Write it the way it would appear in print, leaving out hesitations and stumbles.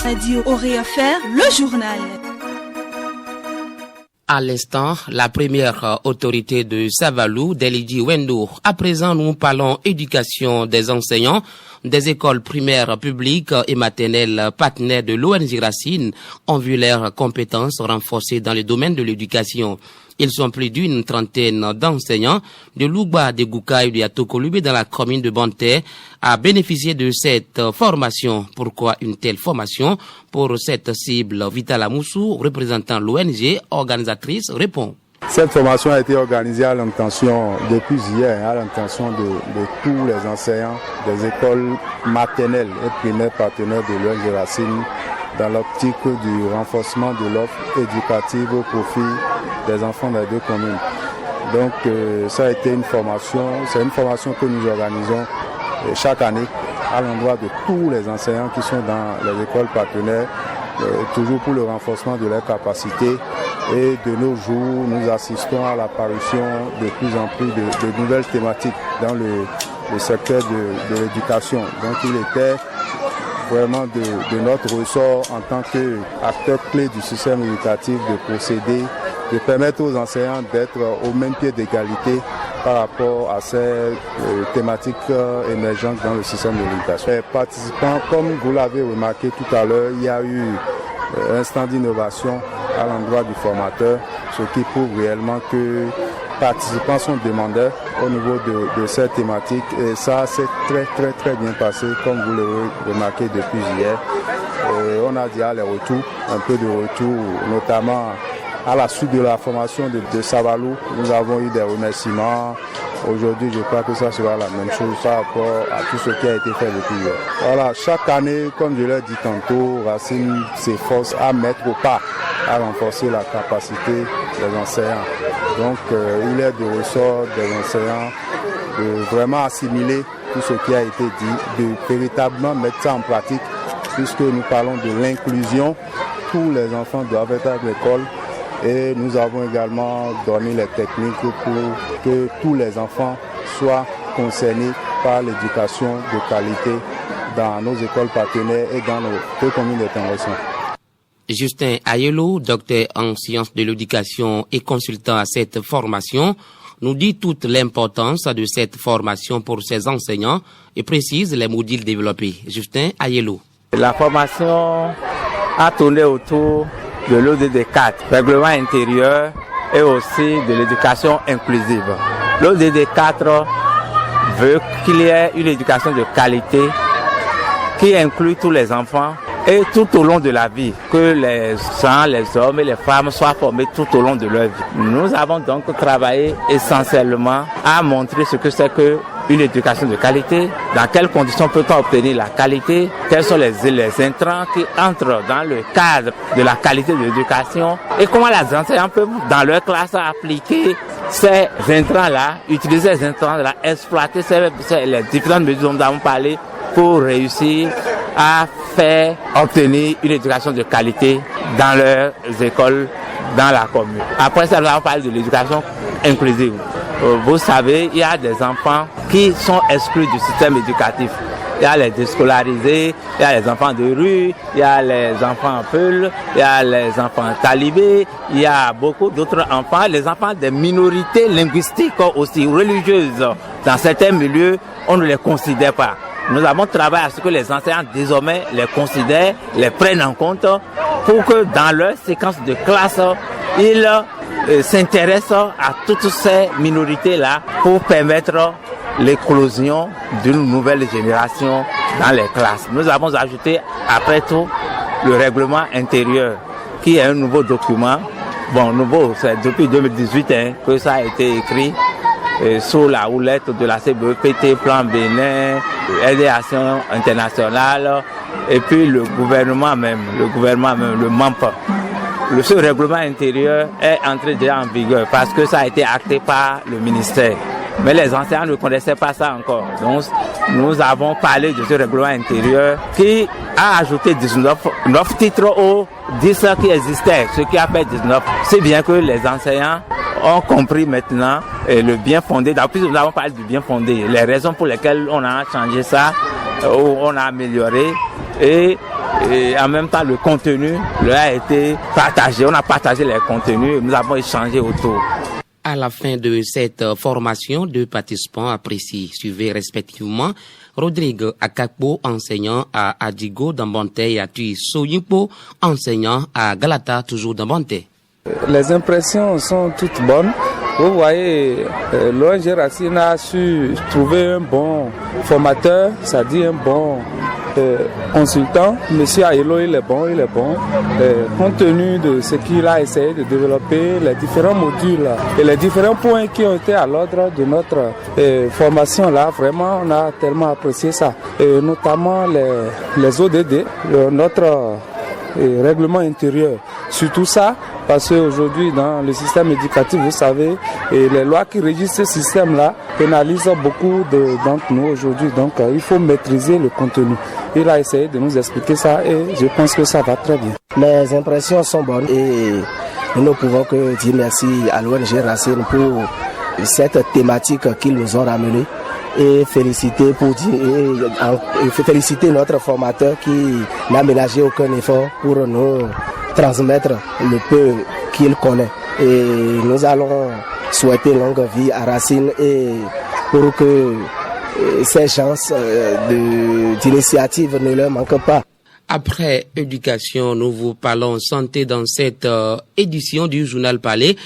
Radio Oréafère, le journal. À l'instant, la première autorité de Savalou, Delidi Wendo. À présent, nous parlons éducation des enseignants des écoles primaires publiques et maternelles partenaires de l'ONG Racine ont vu leurs compétences renforcées dans le domaine de l'éducation. Ils sont plus d'une trentaine d'enseignants de Louba, de Goukaï et de Atokolubé dans la commune de Bonté à bénéficier de cette formation. Pourquoi une telle formation pour cette cible? Vital Amoussou, représentant l'ONG organisatrice, répond. Cette formation a été organisée à l'intention, depuis hier, à l'intention de tous les enseignants des écoles maternelles et primaires partenaires de l'ONG Racine dans l'optique du renforcement de l'offre éducative au profit des enfants des deux communes. Donc ça a été une formation, c'est une formation que nous organisons chaque année à l'endroit de tous les enseignants qui sont dans les écoles partenaires, toujours pour le renforcement de leurs capacités. Et de nos jours, nous assistons à l'apparition de plus en plus de nouvelles thématiques dans le secteur de l'éducation. Donc il était vraiment de notre ressort en tant qu'acteur clé du système éducatif de procéder, de permettre aux enseignants d'être au même pied d'égalité par rapport à ces thématiques émergentes dans le système de l'éducation. Les participants, comme vous l'avez remarqué tout à l'heure, il y a eu un stand d'innovation à l'endroit du formateur, ce qui prouve réellement que les participants sont demandeurs au niveau de cette thématique et ça s'est très bien passé comme vous l'avez remarqué depuis hier. On a déjà les retours, un peu de retour, notamment à la suite de la formation de Savalou. Nous avons eu des remerciements. Aujourd'hui, je crois que ça sera la même chose par rapport à tout ce qui a été fait depuis hier. Voilà, chaque année, comme je l'ai dit tantôt, Racine s'efforce à mettre au pas, à renforcer la capacité des enseignants. Donc, il est de ressort des enseignants de vraiment assimiler tout ce qui a été dit, de véritablement mettre ça en pratique, puisque nous parlons de l'inclusion. Tous les enfants doivent être à l'école. Et nous avons également donné les techniques pour que tous les enfants soient concernés par l'éducation de qualité dans nos écoles partenaires et dans nos deux communes d'intervention. Justin Ayelou, docteur en sciences de l'éducation et consultant à cette formation, nous dit toute l'importance de cette formation pour ses enseignants et précise les modules développés. Justin Ayelou. La formation a tourné autour de l'ODD 4, règlement intérieur et aussi de l'éducation inclusive. L'ODD 4 veut qu'il y ait une éducation de qualité qui inclut tous les enfants et tout au long de la vie, que les gens, les hommes et les femmes soient formés tout au long de leur vie. Nous avons donc travaillé essentiellement à montrer ce que c'est que une éducation de qualité, dans quelles conditions peut-on obtenir la qualité, quels sont les intrants qui entrent dans le cadre de la qualité de l'éducation et comment les enseignants peuvent dans leur classe appliquer ces intrants-là, utiliser ces intrants-là, exploiter les différentes mesures dont nous avons parlé pour réussir à faire obtenir une éducation de qualité dans leurs écoles, dans la commune. Après ça, nous avons parlé de l'éducation inclusive. Vous savez, il y a des enfants qui sont exclus du système éducatif. Il y a les déscolarisés, il y a les enfants de rue, il y a les enfants peuls, il y a les enfants talibés, il y a beaucoup d'autres enfants, les enfants des minorités linguistiques aussi religieuses. Dans certains milieux, on ne les considère pas. Nous avons travaillé à ce que les enseignants désormais les considèrent, les prennent en compte pour que dans leur séquence de classe, ils s'intéressent à toutes ces minorités-là pour permettre l'éclosion d'une nouvelle génération dans les classes. Nous avons ajouté après tout le règlement intérieur qui est un nouveau document. Bon, nouveau, c'est depuis 2018 que ça a été écrit sous la houlette de la CBEPT, Plan Bénin, Aidation internationale et puis le gouvernement même, le MAMP. Ce règlement intérieur est entré déjà en vigueur parce que ça a été acté par le ministère. Mais les enseignants ne connaissaient pas ça encore. Donc, nous avons parlé de ce règlement intérieur qui a ajouté 9 titres aux 10 qui existaient, ce qui a fait 19. C'est bien que les enseignants ont compris maintenant le bien fondé. En plus, nous avons parlé du bien fondé, les raisons pour lesquelles on a changé ça, ou on a amélioré. Et et en même temps le contenu leur a été partagé. On a partagé les contenus et nous avons échangé autour. À la fin de cette formation, deux participants apprécient, suivaient respectivement Rodrigue Akakpo, enseignant à Adigo d'Ambonte, et Atui Soyimpo, enseignant à Galata, toujours d'Ambonte. Les impressions sont toutes bonnes. Vous voyez, l'ONG Racine a su trouver un bon formateur, c'est-à-dire un bon consultant. Monsieur Aïlo, il est bon. Compte tenu de ce qu'il a essayé de développer, les différents modules et les différents points qui ont été à l'ordre de notre formation là, vraiment, on a tellement apprécié ça. Et notamment les ODD, notre règlement intérieur. Surtout ça, parce qu'aujourd'hui, dans le système éducatif, vous savez, et les lois qui régissent ce système-là pénalisent beaucoup d'entre nous aujourd'hui. Donc, il faut maîtriser le contenu. Il a essayé de nous expliquer ça et je pense que ça va très bien. Les impressions sont bonnes et nous ne pouvons que dire merci à l'ONG Racine pour cette thématique qu'ils nous ont ramenée. Et féliciter notre formateur qui n'a ménagé aucun effort pour nous transmettre le peu qu'il connaît. Et nous allons souhaiter longue vie à Racine et pour que ces chances d'initiative ne leur manquent pas. Après éducation, nous vous parlons santé dans cette édition du Journal Palais.